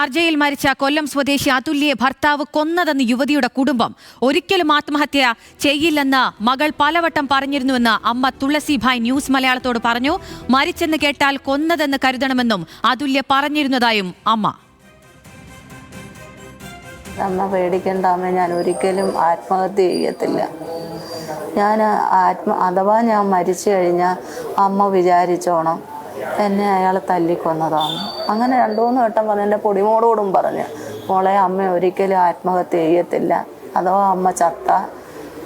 ഷാർജയിൽ മരിച്ച കൊല്ലം സ്വദേശി അതുല്യെ ഭർത്താവ് കൊന്നതെന്ന് യുവതിയുടെ കുടുംബം. ഒരിക്കലും ആത്മഹത്യ ചെയ്യില്ലെന്ന് മകൾ പലവട്ടം പറഞ്ഞിരുന്നുവെന്ന് അമ്മ തുളസിഭായ് ന്യൂസ് മലയാളത്തോട് പറഞ്ഞു. മരിച്ചെന്ന് കേട്ടാൽ കൊന്നതെന്ന് കരുതണമെന്നും അതുല്യ പറഞ്ഞിരുന്നതായും അമ്മ. അമ്മ പേടിക്കേണ്ട അമ്മ, ഞാൻ ഒരിക്കലും ആത്മഹത്യ ചെയ്യത്തില്ല. അഥവാ ഞാൻ മരിച്ചു കഴിഞ്ഞാൽ അമ്മ വിചാരിച്ചോണം എന്നെ അയാൾ തല്ലിക്കൊന്നതാണ്. അങ്ങനെ 2-3 വട്ടം പറഞ്ഞ് എൻ്റെ പൊടിമോടോടും പറഞ്ഞ്, മോളെ അമ്മ ഒരിക്കലും ആത്മഹത്യ ചെയ്യത്തില്ല, അഥവാ അമ്മ ചത്ത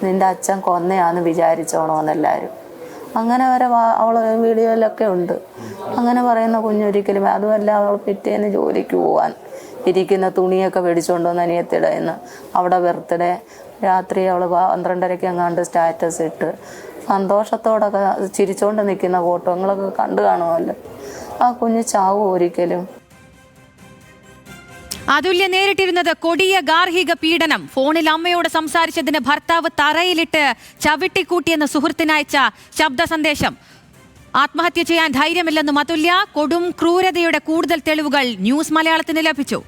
നിൻ്റെ അച്ഛൻ കൊന്നയാന്ന് വിചാരിച്ചോണമെന്നെല്ലാവരും. അങ്ങനെ വരെ അവൾ വീഡിയോയിലൊക്കെ ഉണ്ട്. അങ്ങനെ പറയുന്ന കുഞ്ഞൊരിക്കലും, അതുമല്ല അവൾ പിറ്റേന്ന് ജോലിക്ക് പോവാൻ ഇരിക്കുന്ന തുണിയൊക്കെ മേടിച്ചുകൊണ്ട് വന്ന് അനിയത്തിയുടെ ഇന്ന് അവിടെ ബർത്ത്ഡേ രാത്രി അവൾ 12:30 എങ്ങാണ്ട് സ്റ്റാറ്റസ് ഇട്ട് സന്തോഷത്തോടൊക്കെ ചിരിച്ചോണ്ട് നിൽക്കുന്ന ഫോട്ടോ നിങ്ങളൊക്കെ കണ്ടു കാണുമല്ലോ. ആ കുഞ്ഞ് ചാവും ഒരിക്കലും. അതുല്യ നേരിട്ടിരുന്നത് കൊടിയ ഗാർഹിക പീഡനം. ഫോണിൽ അമ്മയോട് സംസാരിച്ചതിന് ഭർത്താവ് തറയിലിട്ട് ചവിട്ടിക്കൂട്ടിയെന്ന് സുഹൃത്തിനയച്ച ശബ്ദ സന്ദേശം. ആത്മഹത്യ ചെയ്യാൻ ധൈര്യമില്ലെന്നും അതുല്യ. കൊടും ക്രൂരതയുടെ കൂടുതൽ തെളിവുകൾ ന്യൂസ് മലയാളത്തിന് ലഭിച്ചു.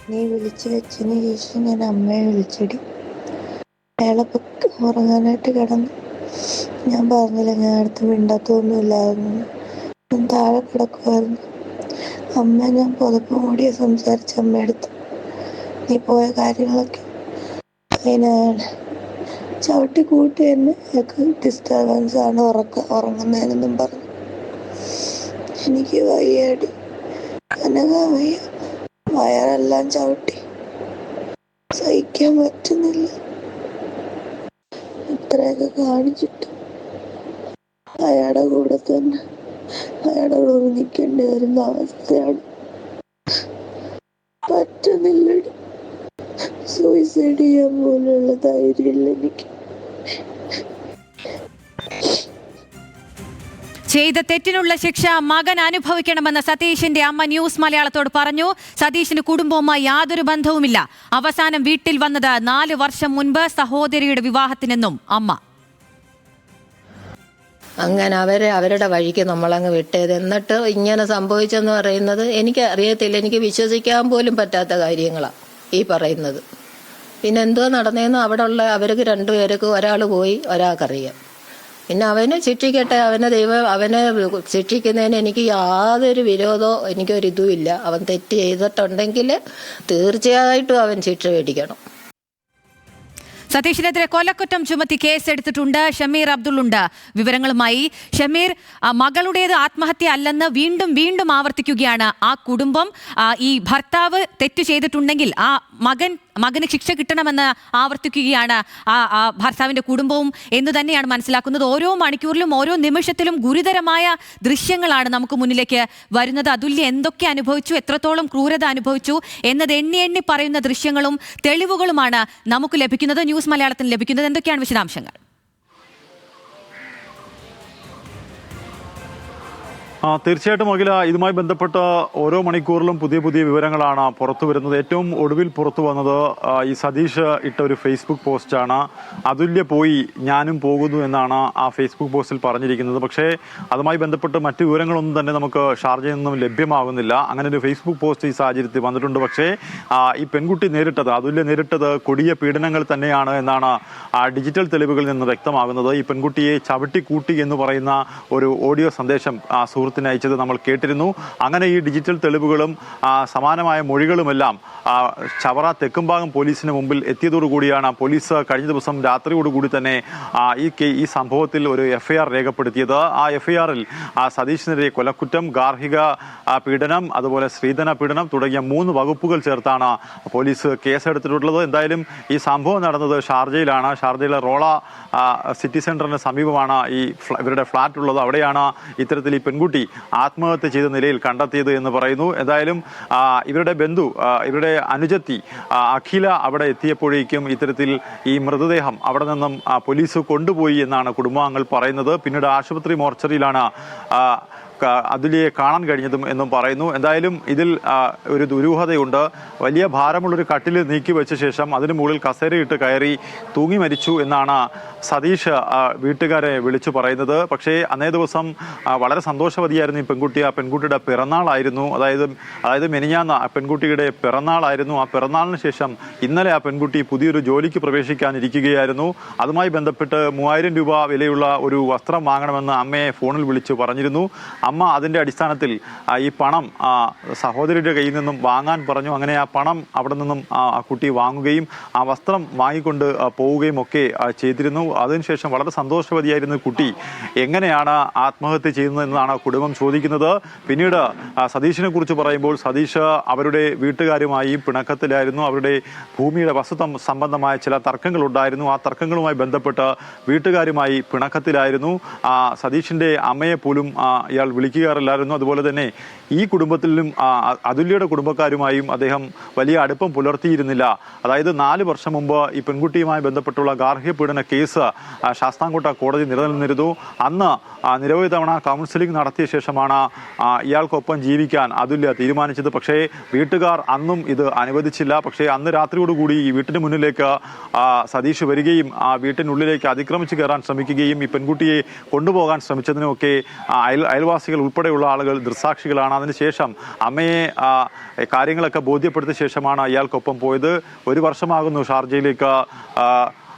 നീ വിളിച്ചു വെച്ചതിന് ശേഷം ഞാൻ അമ്മയെ വിളിച്ചടി. അയാളെ ഉറങ്ങാനായിട്ട് കിടന്നു. ഞാൻ പറഞ്ഞില്ല, ഞാൻ അടുത്ത് മിണ്ടാത്തൊന്നുമില്ലായിരുന്നു. ഞാൻ താഴെ കിടക്കുമായിരുന്നു. അമ്മ ഞാൻ പുതപ്പ് മൂടിയ സംസാരിച്ച അമ്മയെടുത്ത് നീ പോയ കാര്യങ്ങളൊക്കെ അതിനാണ് ചവിട്ടി കൂട്ടി തന്നെ ഡിസ്റ്റർബൻസ് ആണ് ഉറങ്ങുന്നതിനെന്നും പറഞ്ഞു. എനിക്ക് വയ്യാടി, അനങ്ങാൻ വയ്യ, വയറെല്ലാം ചവിട്ടി സഹിക്കാൻ പറ്റുന്നില്ല. ഇത്രയൊക്കെ കാണിച്ചിട്ട് അയാളുടെ കൂടെ തന്നെ അയാളുടെ കൂടെ നിൽക്കേണ്ടി വരുന്ന അവസ്ഥയാണ്. പറ്റുന്നില്ല, സൂയിസൈഡ് ചെയ്യാൻ പോലുള്ള ധൈര്യമില്ല എനിക്ക്. ചെയ്ത തെറ്റിനുള്ള ശിക്ഷ മകൻ അനുഭവിക്കണമെന്ന് സതീഷിന്റെ അമ്മ ന്യൂസ് മലയാളത്തോട് പറഞ്ഞു. സതീഷിന് കുടുംബവുമായി യാതൊരു ബന്ധവുമില്ല. അവസാനം വീട്ടിൽ വന്നത് 4 വർഷം മുൻപ് സഹോദരിയുടെ വിവാഹത്തിനെന്നും അമ്മ. അങ്ങനെ അവരുടെ വഴിക്ക് നമ്മളങ്ങ് വിട്ടത്. എന്നിട്ട് ഇങ്ങനെ സംഭവിച്ചെന്ന് പറയുന്നത് എനിക്ക് അറിയത്തില്ല. എനിക്ക് വിശ്വസിക്കാൻ പോലും പറ്റാത്ത കാര്യങ്ങളാണ് ഈ പറയുന്നത്. പിന്നെ എന്തോ നടന്നതെന്ന് അവിടെ ഉള്ള അവർക്ക് 2 പേർക്ക്, ഒരാൾ പോയി, ഒരാൾക്കറിയാം. പിന്നെ അവനെ ശിക്ഷിക്കട്ടെ, അവനെ ശിക്ഷിക്കുന്നതിന് എനിക്ക് യാതൊരു വിരോധമോ എനിക്കൊരിതുമില്ല. അവൻ തെറ്റ് ചെയ്തിട്ടുണ്ടെങ്കിൽ തീർച്ചയായിട്ടും അവൻ ശിക്ഷ മേടിക്കണം. സതീഷിനെതിരെ കൊലക്കുറ്റം ചുമത്തി കേസെടുത്തിട്ടുണ്ട്. ഷമീർ അബ്ദുള്ളുണ്ട് വിവരങ്ങളുമായി. ഷമീർ, മകളുടേത് ആത്മഹത്യ അല്ലെന്ന് വീണ്ടും ആവർത്തിക്കുകയാണ് ആ കുടുംബം. ഈ ഭർത്താവ് തെറ്റ് ചെയ്തിട്ടുണ്ടെങ്കിൽ ആ മകന് ശിക്ഷ കിട്ടണമെന്ന് ആവർത്തിക്കുകയാണ് ആ ഭർത്താവിന്റെ കുടുംബവും എന്ന് തന്നെയാണ് മനസ്സിലാക്കുന്നത്. ഓരോ മണിക്കൂറിലും ഓരോ നിമിഷത്തിലും ഗുരുതരമായ ദൃശ്യങ്ങളാണ് നമുക്ക് മുന്നിലേക്ക് വരുന്നത്. അതുല്യ എന്തൊക്കെ അനുഭവിച്ചു, എത്രത്തോളം ക്രൂരത അനുഭവിച്ചു എന്നത് എണ്ണി പറയുന്ന ദൃശ്യങ്ങളും തെളിവുകളുമാണ് നമുക്ക് ലഭിക്കുന്നത്, ന്യൂസ് മലയാളത്തിന് ലഭിക്കുന്നത്. എന്തൊക്കെയാണ് വിശദാംശങ്ങൾ? തീർച്ചയായിട്ടും അഖില, ഇതുമായി ബന്ധപ്പെട്ട ഓരോ മണിക്കൂറിലും പുതിയ വിവരങ്ങളാണ് പുറത്തു വരുന്നത്. ഏറ്റവും ഒടുവിൽ പുറത്തു വന്നത് ഈ സതീഷ് ഇട്ട ഒരു ഫേസ്ബുക്ക് പോസ്റ്റാണ്. അതുല്യ പോയി, ഞാനും പോകുന്നു എന്നാണ് ആ ഫേസ്ബുക്ക് പോസ്റ്റിൽ പറഞ്ഞിരിക്കുന്നത്. പക്ഷേ അതുമായി ബന്ധപ്പെട്ട് മറ്റു വിവരങ്ങളൊന്നും തന്നെ നമുക്ക് ഷാർജയിൽ നിന്നും ലഭ്യമാകുന്നില്ല. അങ്ങനെ ഒരു ഫേസ്ബുക്ക് പോസ്റ്റ് ഈ സാഹചര്യത്തിൽ വന്നിട്ടുണ്ട്. പക്ഷേ ഈ പെൺകുട്ടി അതുല്യ നേരിട്ടത് കൊടിയ പീഡനങ്ങൾ തന്നെയാണ് എന്നാണ് ഡിജിറ്റൽ തെളിവുകളിൽ നിന്ന് വ്യക്തമാകുന്നത്. ഈ പെൺകുട്ടിയെ ചവിട്ടിക്കൂട്ടി എന്ന് പറയുന്ന ഒരു ഓഡിയോ സന്ദേശം സുഹൃത്തിന് അയച്ചത് നമ്മൾ കേട്ടിരുന്നു. അങ്ങനെ ഈ ഡിജിറ്റൽ തെളിവുകളും സമാനമായ മൊഴികളുമെല്ലാം ചവറ തെക്കുംഭാഗം പോലീസിന് മുമ്പിൽ എത്തിയതോടുകൂടിയാണ് പോലീസ് കഴിഞ്ഞ ദിവസം രാത്രിയോടുകൂടി തന്നെ ഈ സംഭവത്തിൽ ഒരു FIR രേഖപ്പെടുത്തിയത്. ആ FIR-ൽ സതീഷിനെതിരെ കൊലക്കുറ്റം, ഗാർഹിക പീഡനം, അതുപോലെ സ്ത്രീധന പീഡനം തുടങ്ങിയ 3 വകുപ്പുകൾ ചേർത്താണ് പോലീസ് കേസെടുത്തിട്ടുള്ളത്. എന്തായാലും ഈ സംഭവം നടന്നത് ഷാർജയിലാണ്. ഷാർജയിലെ റോള സിറ്റി സെന്ററിന് സമീപമാണ് ഇവരുടെ ഫ്ളാറ്റ് ഉള്ളത്. അവിടെയാണ് ഇത്തരത്തിൽ ഈ പെൺകുട്ടി ആത്മഹത്യ ചെയ്ത നിലയിൽ കണ്ടെത്തിയത് എന്ന് പറയുന്നു. എന്തായാലും ഇവരുടെ ബന്ധു, ഇവരുടെ അനുജത്തി അഖില അവിടെ എത്തിയപ്പോഴേക്കും ഇത്തരത്തിൽ ഈ മൃതദേഹം അവിടെ നിന്നും പോലീസ് കൊണ്ടുപോയി എന്നാണ് കുടുംബാംഗങ്ങൾ പറയുന്നത്. പിന്നീട് ആശുപത്രി മോർച്ചറിയിലാണ് അതുല്യയെ കാണാൻ കഴിഞ്ഞതും എന്നും പറയുന്നു. എന്തായാലും ഇതിൽ ഒരു ദുരൂഹതയുണ്ട്. വലിയ ഭാരമുള്ളൊരു കട്ടിൽ നീക്കി വെച്ച ശേഷം അതിന് മുകളിൽ കസേരയിട്ട് കയറി തൂങ്ങി മരിച്ചു എന്നാണ് സതീഷ് വീട്ടുകാരെ വിളിച്ചു പറയുന്നത്. പക്ഷേ അന്നേ ദിവസം വളരെ സന്തോഷവതിയായിരുന്നു ഈ പെൺകുട്ടി. ആ പെൺകുട്ടിയുടെ പിറന്നാളായിരുന്നു. അതായത് മെനിഞ്ഞാന്ന് ആ പെൺകുട്ടിയുടെ പിറന്നാളായിരുന്നു. ആ പിറന്നാളിന് ശേഷം ഇന്നലെ ആ പെൺകുട്ടി പുതിയൊരു ജോലിക്ക് പ്രവേശിക്കാനിരിക്കുകയായിരുന്നു. അതുമായി ബന്ധപ്പെട്ട് 3000 രൂപ വിലയുള്ള ഒരു വസ്ത്രം വാങ്ങണമെന്ന് അമ്മയെ ഫോണിൽ വിളിച്ചു പറഞ്ഞിരുന്നു. അമ്മ അതിൻ്റെ അടിസ്ഥാനത്തിൽ ഈ പണം സഹോദരിയുടെ കയ്യിൽ നിന്നും വാങ്ങാൻ പറഞ്ഞു. അങ്ങനെ ആ പണം അവിടെ നിന്നും ആ കുട്ടി വാങ്ങുകയും ആ വസ്ത്രം വാങ്ങിക്കൊണ്ട് പോവുകയും ഒക്കെ ചെയ്തിരുന്നു. അതിനുശേഷം വളരെ സന്തോഷവതിയായിരുന്ന കുട്ടി എങ്ങനെയാണ് ആത്മഹത്യ ചെയ്യുന്നതെന്നാണ് കുടുംബം ചോദിക്കുന്നത്. പിന്നീട് സതീഷിനെ കുറിച്ച് പറയുമ്പോൾ സതീഷ് അവരുടെ വീട്ടുകാരുമായി പിണക്കത്തിലായിരുന്നു. അവരുടെ ഭൂമിയുടെ വസ്തു സംബന്ധമായ ചില തർക്കങ്ങളുണ്ടായിരുന്നു. ആ തർക്കങ്ങളുമായി ബന്ധപ്പെട്ട് വീട്ടുകാരുമായി പിണക്കത്തിലായിരുന്നു. സതീഷിന്റെ അമ്മയെ പോലും ഇയാൾ വിളിക്കാറില്ലായിരുന്നു. അതുപോലെ തന്നെ ഈ കുടുംബത്തിലും അതുല്യയുടെ കുടുംബക്കാരുമായും അദ്ദേഹം വലിയ അടുപ്പം പുലർത്തിയിരുന്നില്ല. അതായത് 4 വർഷം മുമ്പ് ഈ പെൺകുട്ടിയുമായി ബന്ധപ്പെട്ടുള്ള ഗാർഹിക പീഡന കേസ് ശാസ്താംകോട്ട കോടതി നിലനിന്നിരുന്നു. അന്ന് നിരവധി തവണ കൗൺസിലിംഗ് നടത്തിയ ശേഷമാണ് ഇയാൾക്കൊപ്പം ജീവിക്കാൻ അതുല്യ തീരുമാനിച്ചത്. പക്ഷേ വീട്ടുകാർ അന്നും ഇത് അനുവദിച്ചില്ല. പക്ഷേ അന്ന് രാത്രിയോടുകൂടി ഈ വീട്ടിന് മുന്നിലേക്ക് സതീഷ് വരികയും ആ വീട്ടിനുള്ളിലേക്ക് അതിക്രമിച്ച് കയറാൻ ശ്രമിക്കുകയും ഈ പെൺകുട്ടിയെ കൊണ്ടുപോകാൻ ശ്രമിച്ചതിനുമൊക്കെ അയൽവാസികൾ ഉൾപ്പെടെയുള്ള ആളുകൾ ദൃക്സാക്ഷികളാണ്. അതിനുശേഷം അമ്മയെ കാര്യങ്ങളൊക്കെ ബോധ്യപ്പെടുത്തിയ ശേഷമാണ് ഇയാൾക്കൊപ്പം പോയത്. 1 വർഷമാകുന്നു ഷാർജയിലേക്ക്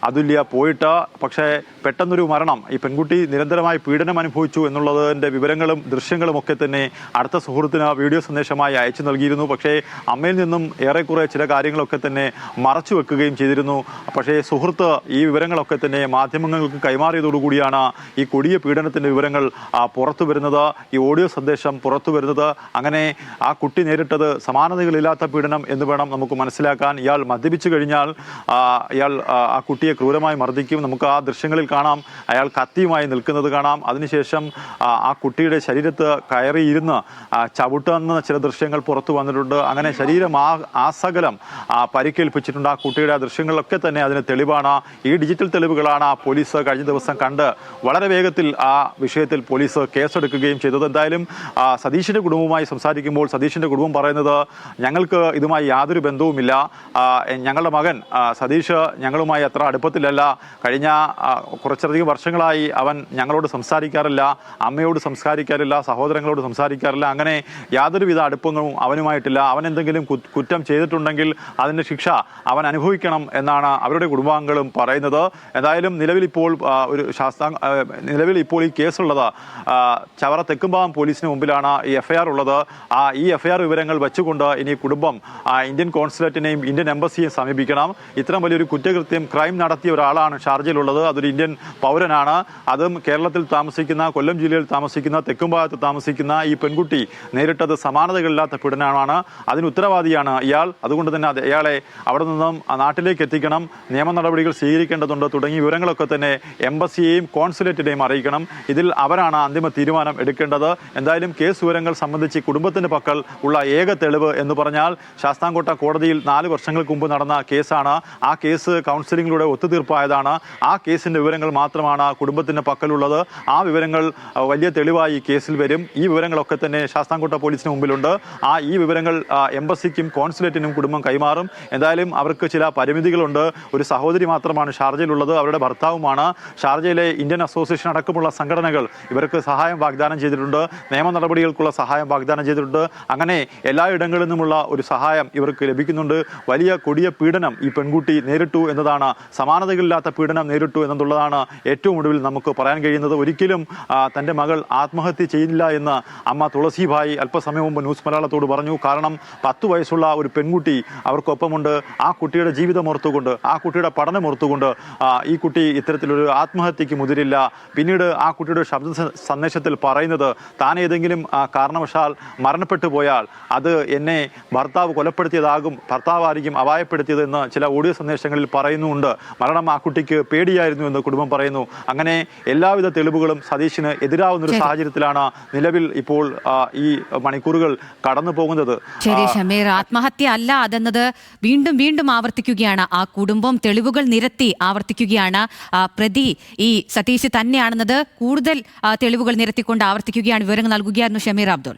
അതുല്യ പോയിട്ട്. പക്ഷേ പെട്ടെന്നൊരു മരണം. ഈ പെൺകുട്ടി നിരന്തരമായി പീഡനം അനുഭവിച്ചു എന്നുള്ളതിൻ്റെ വിവരങ്ങളും ദൃശ്യങ്ങളും ഒക്കെ തന്നെ അടുത്ത സുഹൃത്തിന് വീഡിയോ സന്ദേശമായി അയച്ചു നൽകിയിരുന്നു. പക്ഷേ അമ്മയിൽ നിന്നും ഏറെക്കുറെ ചില കാര്യങ്ങളൊക്കെ തന്നെ മറച്ചു വെക്കുകയും ചെയ്തിരുന്നു. പക്ഷേ സുഹൃത്ത് ഈ വിവരങ്ങളൊക്കെ തന്നെ മാധ്യമങ്ങൾക്ക് കൈമാറിയതോടുകൂടിയാണ് ഈ കൊടിയ പീഡനത്തിൻ്റെ വിവരങ്ങൾ പുറത്തു വരുന്നത്, ഈ ഓഡിയോ സന്ദേശം പുറത്തു വരുന്നത്. അങ്ങനെ ആ കുട്ടി നേരിട്ടത് സമാനതകളില്ലാത്ത പീഡനം എന്ന് വേണം നമുക്ക് മനസ്സിലാക്കാൻ. ഇയാൾ മദ്യപിച്ചു കഴിഞ്ഞാൽ ഇയാൾ ആ കുട്ടിയെ ക്രൂരമായി മർദ്ദിക്കും. നമുക്ക് ആ ദൃശ്യങ്ങളിൽ കാണാം. അയാൾ കത്തിയുമായി നിൽക്കുന്നത് കാണാം. അതിനുശേഷം ആ കുട്ടിയുടെ ശരീരത്ത് കയറിയിരുന്ന് ചവിട്ടുന്ന ചില ദൃശ്യങ്ങൾ പുറത്തു വന്നിട്ടുണ്ട്. അങ്ങനെ ശരീരം ആസകലം പരിക്കേൽപ്പിച്ചിട്ടുണ്ട് ആ കുട്ടിയുടെ. ആ ദൃശ്യങ്ങളൊക്കെ തന്നെ അതിന് തെളിവാണ്. ഈ ഡിജിറ്റൽ തെളിവുകളാണ് പോലീസ് കഴിഞ്ഞ ദിവസം കണ്ട് വളരെ വേഗത്തിൽ ആ വിഷയത്തിൽ പോലീസ് കേസെടുക്കുകയും ചെയ്തത്. എന്തായാലും സതീഷിന്റെ കുടുംബവുമായി സംസാരിക്കുമ്പോൾ സതീഷിന്റെ കുടുംബം പറയുന്നത്, ഞങ്ങൾക്ക് ഇതുമായി യാതൊരു ബന്ധവുമില്ല. ഞങ്ങളുടെ മകൻ സതീഷ് ഞങ്ങളുമായി അത്ര അടുപ്പത്തിലല്ല. കഴിഞ്ഞ കുറച്ചധികം വർഷങ്ങളായി അവൻ ഞങ്ങളോട് സംസാരിക്കാറില്ല, അമ്മയോട് സംസാരിക്കാറില്ല, സഹോദരങ്ങളോട് സംസാരിക്കാറില്ല. അങ്ങനെ യാതൊരുവിധ അടുപ്പങ്ങളും അവനുമായിട്ടില്ല. അവൻ എന്തെങ്കിലും കുറ്റം ചെയ്തിട്ടുണ്ടെങ്കിൽ അതിൻ്റെ ശിക്ഷ അവൻ അനുഭവിക്കണം എന്നാണ് അവരുടെ കുടുംബാംഗങ്ങളും പറയുന്നത്. എന്തായാലും നിലവിൽ ഇപ്പോൾ ഈ കേസുള്ളത് ചവറ തെക്കുംഭാഗം പോലീസിന് മുമ്പിലാണ് ഈ എഫ്ഐആർ ഉള്ളത്. ഈ എഫ്ഐആർ വിവരങ്ങൾ വെച്ചുകൊണ്ട് ഇനി കുടുംബം ഇന്ത്യൻ കോൺസുലേറ്റിനെയും ഇന്ത്യൻ എംബസിയെയും സമീപിക്കണം. ഇത്തരം വലിയൊരു കുറ്റകൃത്യം ക്രൈം നടത്തിയ ഒരാളാണ് ഷാർജയിലുള്ളത്. അതൊരു ഇന്ത്യൻ പൗരനാണ്. അതും കേരളത്തിൽ താമസിക്കുന്ന, കൊല്ലം ജില്ലയിൽ താമസിക്കുന്ന, തെക്കുംഭാഗത്ത് താമസിക്കുന്ന ഈ പെൺകുട്ടി നേരിട്ടത് സമാനതകളില്ലാത്ത പീഡനമാണ്. അതിന് ഉത്തരവാദിയാണ് ഇയാൾ. അതുകൊണ്ട് തന്നെ അയാളെ അവിടെ നിന്നും നാട്ടിലേക്ക് എത്തിക്കണം, നിയമ നടപടികൾ സ്വീകരിക്കേണ്ടതുണ്ട് തുടങ്ങിയ വിവരങ്ങളൊക്കെ തന്നെ എംബസിയെയും കോൺസുലേറ്റിനെയും അറിയിക്കണം. ഇതിൽ അവരാണ് അന്തിമ തീരുമാനം എടുക്കേണ്ടത്. എന്തായാലും കേസ് വിവരങ്ങൾ സംബന്ധിച്ച് കുടുംബത്തിന്റെ പക്കൽ ഉള്ള ഏക തെളിവ് എന്ന് പറഞ്ഞാൽ ശാസ്താംകോട്ട കോടതിയിൽ 4 വർഷങ്ങൾക്ക് മുമ്പ് നടന്ന കേസാണ്. ആ കേസ് കൗൺസിലിംഗിലൂടെ ഒത്തുതീർപ്പായതാണ്. ആ കേസിന്റെ വിവരങ്ങൾ മാത്രമാണ് കുടുംബത്തിന്റെ പക്കലുള്ളത്. ആ വിവരങ്ങൾ വലിയ തെളിവായി കേസിൽ വരും. ഈ വിവരങ്ങളൊക്കെ തന്നെ ശാസ്താംകോട്ട പോലീസിന് മുമ്പിലുണ്ട്. ഈ വിവരങ്ങൾ എംബസിക്കും കോൺസുലേറ്റിനും കുടുംബം കൈമാറും. എന്തായാലും അവർക്ക് ചില പരിമിതികളുണ്ട്. ഒരു സഹോദരി മാത്രമാണ് ഷാർജയിലുള്ളത്, അവരുടെ ഭർത്താവുമാണ്. ഷാർജയിലെ ഇന്ത്യൻ അസോസിയേഷൻ അടക്കമുള്ള സംഘടനകൾ ഇവർക്ക് സഹായം വാഗ്ദാനം ചെയ്തിട്ടുണ്ട്, നിയമ നടപടികൾക്കുള്ള സഹായം വാഗ്ദാനം ചെയ്തിട്ടുണ്ട്. അങ്ങനെ എല്ലായിടങ്ങളിൽ നിന്നുമുള്ള ഒരു സഹായം ഇവർക്ക് ലഭിക്കുന്നുണ്ട്. വലിയ കൊടിയ പീഡനം ഈ പെൺകുട്ടി നേരിട്ടു എന്നതാണ്, സമാനതകളില്ലാത്ത പീഡനം നേരിട്ടു എന്നുള്ളതാണ് ഏറ്റവും ഒടുവിൽ നമുക്ക് പറയാൻ കഴിയുന്നത്. ഒരിക്കലും തൻ്റെ മകൾ ആത്മഹത്യ ചെയ്യില്ല എന്ന് അമ്മ തുളസിഭായി അല്പസമയം മുമ്പ് ന്യൂസ് മലയാളത്തോട് പറഞ്ഞു. കാരണം 10 വയസ്സുള്ള ഒരു പെൺകുട്ടി അവർക്കൊപ്പമുണ്ട്. ആ കുട്ടിയുടെ ജീവിതം ഓർത്തുകൊണ്ട്, ആ കുട്ടിയുടെ പഠനം ഓർത്തുകൊണ്ട് ഈ കുട്ടി ഇത്തരത്തിലൊരു ആത്മഹത്യക്ക് മുതിരില്ല. പിന്നീട് ആ കുട്ടിയുടെ ശബ്ദ സന്ദേശത്തിൽ പറയുന്നത്, താൻ ഏതെങ്കിലും കാരണവശാൽ മരണപ്പെട്ടു പോയാൽ അത് എന്നെ ഭർത്താവ് കൊലപ്പെടുത്തിയതാകും, ഭർത്താവായിരിക്കും അപായപ്പെടുത്തിയതെന്ന് ചില ഓഡിയോ സന്ദേശങ്ങളിൽ പറയുന്നുമുണ്ട്. മരണം ആ കുട്ടിക്ക് പേടിയായിരുന്നു എന്ന് കുടുംബം പറയുന്നു. അങ്ങനെ എല്ലാവിധ തെളിവുകളും സതീഷിന് എതിരാവുന്ന ഒരു സാഹചര്യത്തിലാണ് നിലവിൽ ഇപ്പോൾ ഈ മണിക്കൂറുകൾ കടന്നു പോകുന്നത്. ശരി ഷമീർ, ആത്മഹത്യ അല്ല അതെന്നത് വീണ്ടും വീണ്ടും ആവർത്തിക്കുകയാണ് ആ കുടുംബം. തെളിവുകൾ നിരത്തി ആവർത്തിക്കുകയാണ്. പ്രതി ഈ സതീഷ് തന്നെയാണെന്നത് കൂടുതൽ തെളിവുകൾ നിരത്തിക്കൊണ്ട് ആവർത്തിക്കുകയാണ്. വിവരങ്ങൾ നൽകുകയായിരുന്നു ഷമീർ അബ്ദുൾ.